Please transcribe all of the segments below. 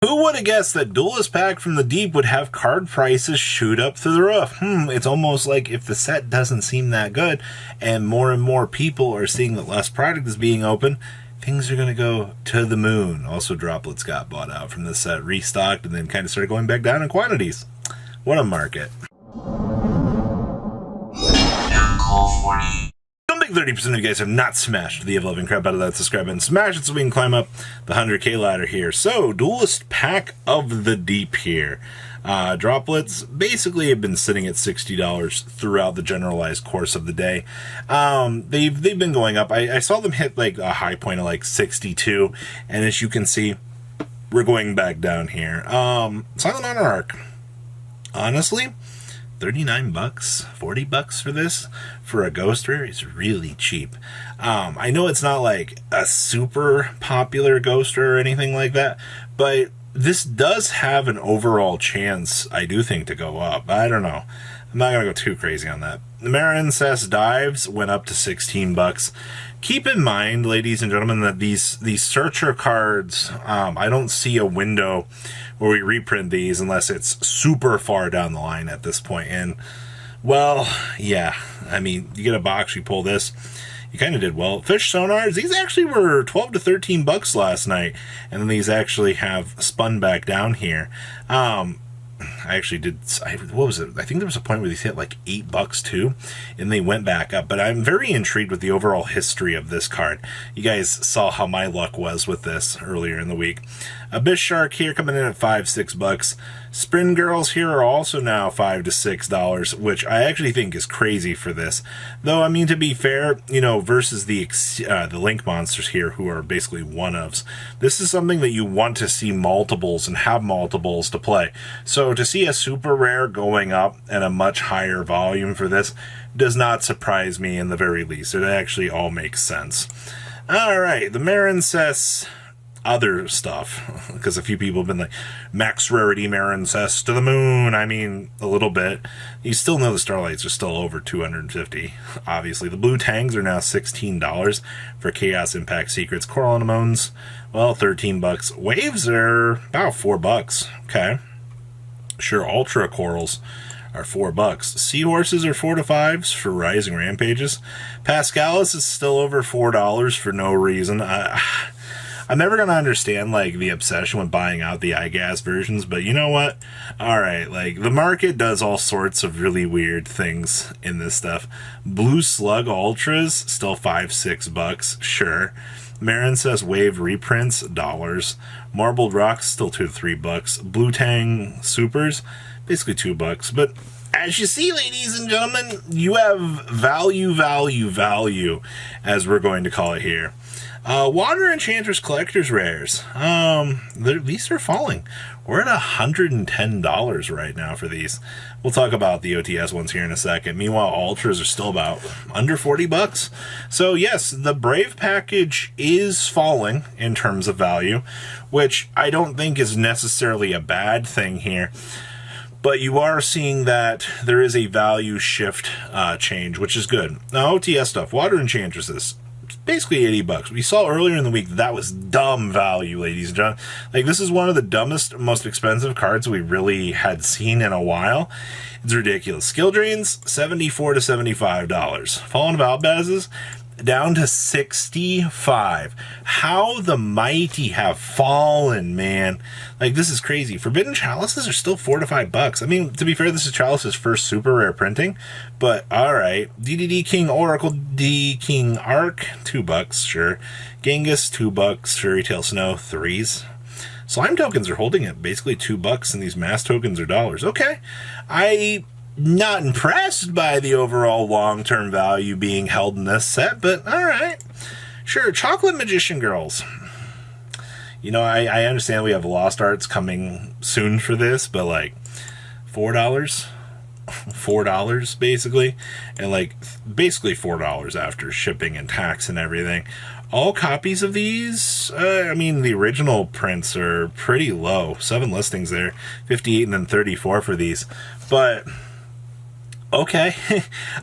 Who would have guessed that Duelist Pack from the Deep would have card prices shoot up through the roof? It's almost like if the set doesn't seem that good and more people are seeing that less product is being opened, things are going to go to the moon. Also, droplets got bought out from this set, restocked, and then kind of started going back down in quantities. What a market. Some big 30% of you guys have not smashed the ever-loving crap out of that subscribe button. Smash it so we can climb up the 100K ladder here. So, Duelist Pack of the Deep here. Droplets basically have been sitting at $60 throughout the generalized course of the day. They've been going up. I saw them hit like a high point of like 62, and as you can see, we're going back down here. Silent Honor Arc. Honestly, 39 bucks, 40 bucks for this, for a Ghost Rare is really cheap. I know it's not like a super popular Ghost Rare or anything like that, but this does have an overall chance, I do think, to go up. I don't know. I'm not going to go too crazy on that. The Mara Incest Dives went up to 16 bucks. Keep in mind, ladies and gentlemen, that these searcher cards, I don't see a window where we reprint these unless it's super far down the line at this point. And, well, yeah, I mean, you get a box, you pull this, you kind of did well. Fish sonars, these actually were 12 to 13 bucks last night, and then these actually have spun back down here. I actually did, what was it? I think there was a point where these hit like 8 bucks too, and they went back up. But I'm very intrigued with the overall history of this card. You guys saw how my luck was with this earlier in the week. Abyss Shark here coming in at 5-6 bucks. Spin Girls here are also now $5 to $6, which I actually think is crazy for this. Though, I mean, to be fair, you know, versus the Link Monsters here, who are basically one-ofs, this is something that you want to see multiples and have multiples to play. So to see a super rare going up and a much higher volume for this does not surprise me in the very least. It actually all makes sense. Alright, the Marincess other stuff, because a few people have been like, max rarity Marincess to the moon. I mean, a little bit. You still know the Starlights are still over 250. Obviously, the Blue Tangs are now $16 for Chaos Impact Secrets. Coral Anemones, well, 13 bucks. Waves are about 4 bucks. Okay. Sure, Ultra Corals are 4 bucks. Seahorses are 4 to 5s for Rising Rampages. Pascalis is still over $4 for no reason. I'm never going to understand, like, the obsession with buying out the iGas versions, but you know what? Alright, like, the market does all sorts of really weird things in this stuff. Blue Slug Ultras, still 5-6 bucks, sure. Marincess Wave reprints, dollars. Marbled Rocks, still 2 to 3 bucks. Blue Tang Supers, basically 2 bucks. But as you see, ladies and gentlemen, you have value, as we're going to call it here. Water Enchantress Collector's Rares. These are falling. We're at $110 right now for these. We'll talk about the OTS ones here in a second. Meanwhile, Ultras are still about under 40 bucks. So yes, the Brave package is falling in terms of value, which I don't think is necessarily a bad thing here. But you are seeing that there is a value shift change, which is good. Now, OTS stuff, Water Enchantresses, basically 80 bucks. We saw earlier in the week that was dumb value, ladies and gentlemen. Like, this is one of the dumbest, most expensive cards we really had seen in a while. It's ridiculous. Skill Drains, $74 to $75. Fallen Valbazes, down to 65. How the mighty have fallen, man. Like, this is crazy. Forbidden Chalices are still 4 to 5 bucks. I mean, to be fair, this is Chalice's first super rare printing, but alright. DDD King Oracle D King Arc, 2 bucks, sure. Genghis, 2 bucks. Fairy Tale Snow, 3s. Slime tokens are holding at basically 2 bucks, and these mass tokens are dollars. Okay. Not impressed by the overall long-term value being held in this set, but alright. Sure, Chocolate Magician Girls. You know, I understand we have Lost Arts coming soon for this, but like, $4? $4 basically, and like basically $4 after shipping and tax and everything. All copies of these, I mean, the original prints are pretty low. 7 listings there, 58 and then 34 for these, but okay.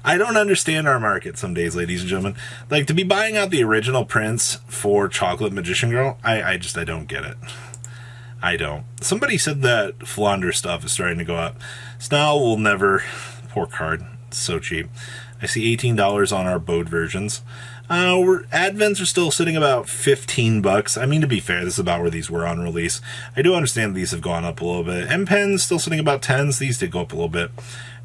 I don't understand our market some days, ladies and gentlemen. Like, to be buying out the original prints for Chocolate Magician Girl, I don't get it. I don't. Somebody said that Flounder stuff is starting to go up. Snarl will never. Poor card. It's so cheap. I see $18 on our Bode versions. Advents are still sitting about $15. I mean, to be fair, this is about where these were on release. I do understand these have gone up a little bit. M-Pens still sitting about 10s. These did go up a little bit.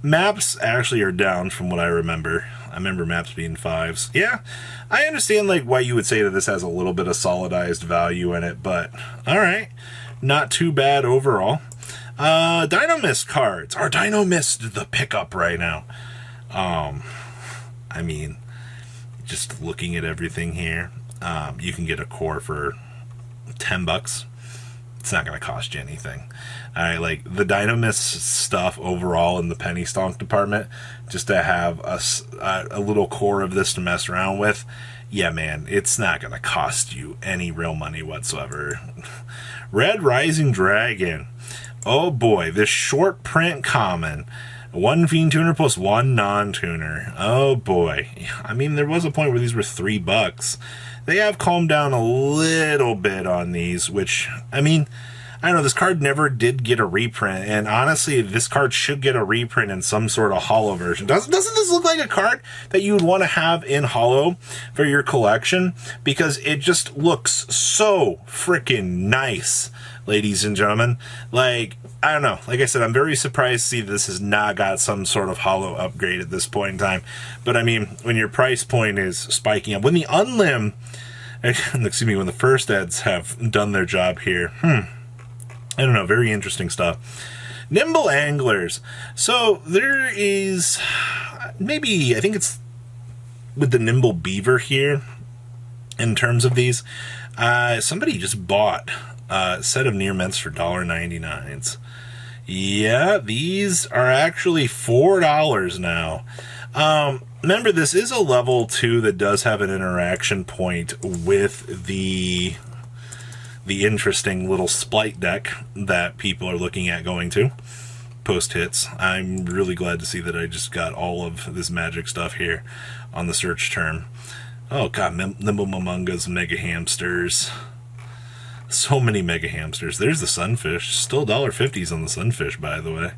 Maps actually are down from what I remember. I remember maps being 5s. Yeah, I understand like why you would say that this has a little bit of solidized value in it, but all right. Not too bad overall. Dynamist cards. Our Dynamist the pickup right now. I mean, just looking at everything here, you can get a core for $10. It's not going to cost you anything. I like the Dynamist stuff overall in the penny stonk department. Just to have a little core of this to mess around with. Yeah, man, it's not going to cost you any real money whatsoever. Red Rising Dragon. Oh boy, this short print common. 1 Fiend Tuner plus 1 non-tuner. Oh boy. I mean, there was a point where these were $3. They have calmed down a little bit on these, which, I mean, I don't know, this card never did get a reprint, and honestly, this card should get a reprint in some sort of holo version. Doesn't this look like a card that you would want to have in holo for your collection? Because it just looks so freaking nice, ladies and gentlemen. Like, I don't know. Like I said, I'm very surprised to see this has not got some sort of holo upgrade at this point in time. But I mean, when your price point is spiking up, when the Unlim, excuse me, when the first eds have done their job here, I don't know, very interesting stuff. Nimble Anglers. So there is maybe, I think it's with the Nimble Beaver here in terms of these. Somebody just bought a set of near mints for $1.99s. Yeah, these are actually $4 now. Remember, this is a level 2 that does have an interaction point with the interesting little Splight deck that people are looking at going to post hits. I'm really glad to see that I just got all of this magic stuff here on the search term. Oh god, Nimble Momungas, Mega Hamsters. So many Mega Hamsters. There's the Sunfish. Still $1.50s on the Sunfish, by the way.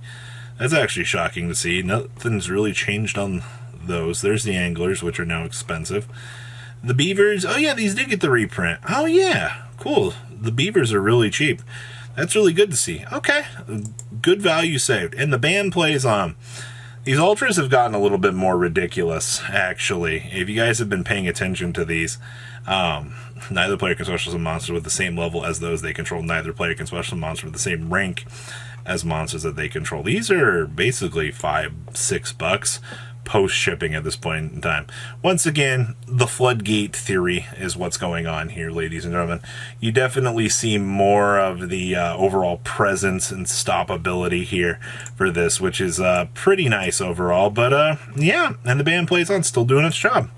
That's actually shocking to see. Nothing's really changed on those. There's the Anglers, which are now expensive. The Beavers. Oh yeah, these did get the reprint. Oh yeah. Cool. The Beavers are really cheap. That's really good to see. Okay. Good value saved. And the band plays on. These Ultras have gotten a little bit more ridiculous, actually. If you guys have been paying attention to these, neither player can special summon monsters with the same level as those they control. Neither player can special summon monsters with the same rank as monsters that they control. These are basically $5-6 post-shipping at this point in time. Once again, the floodgate theory is what's going on here, ladies and gentlemen. You definitely see more of the overall presence and stoppability here for this, which is pretty nice overall. But yeah, and the band plays on, still doing its job.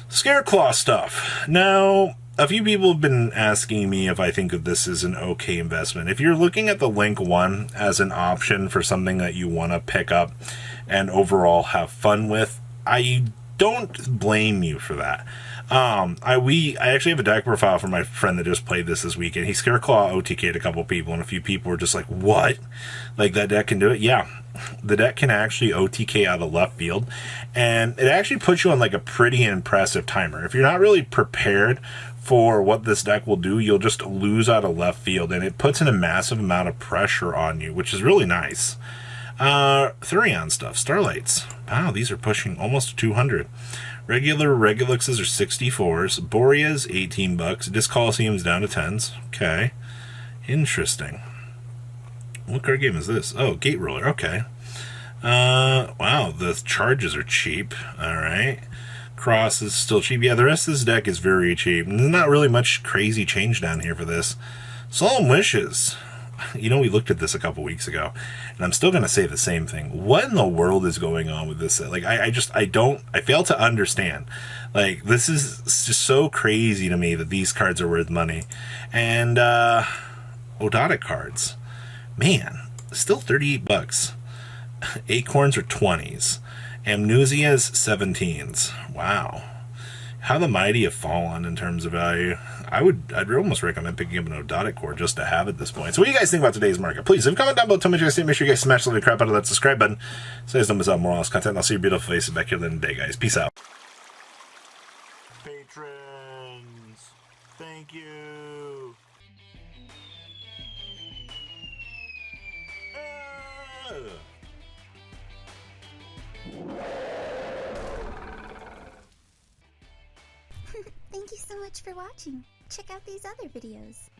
Scareclaw stuff. Now, a few people have been asking me if I think that this is an okay investment. If you're looking at the Link 1 as an option for something that you want to pick up and overall have fun with, I don't blame you for that. I actually have a deck profile for my friend that just played this weekend. He Scareclaw OTK'd a couple people, and a few people were just like, what? Like, that deck can do it? Yeah. The deck can actually OTK out of left field, and it actually puts you on like a pretty impressive timer. If you're not really prepared for what this deck will do, you'll just lose out of left field, and it puts in a massive amount of pressure on you, which is really nice. Thurion stuff, Starlights. Wow, these are pushing almost to 200. Regular Reguluxes are 64s. Boreas, $18. Disc Coliseum's down to 10s. Okay. Interesting. What card game is this? Oh, Gate Roller. Okay. Wow, the charges are cheap. Alright. Cross is still cheap. Yeah, the rest of this deck is very cheap. There's not really much crazy change down here for this. Solemn Wishes. You know, we looked at this a couple weeks ago, and I'm still going to say the same thing. What in the world is going on with this? Like, I fail to understand. Like, this is just so crazy to me that these cards are worth money. And, Odotic cards. Man, still $38. Acorns are 20s. Amnesia's 17s. Wow. How the mighty have fallen in terms of value. I'd almost recommend picking up an Odotic core just to have at this point. So what do you guys think about today's market? Please leave a comment down below. Tell me what you guys think. Make sure you guys smash the crap out of that subscribe button so you guys don't miss out on more awesome content. And I'll see your beautiful faces back here in the day, guys. Peace out. Patrons, thank you. Thank you so much for watching. Check out these other videos.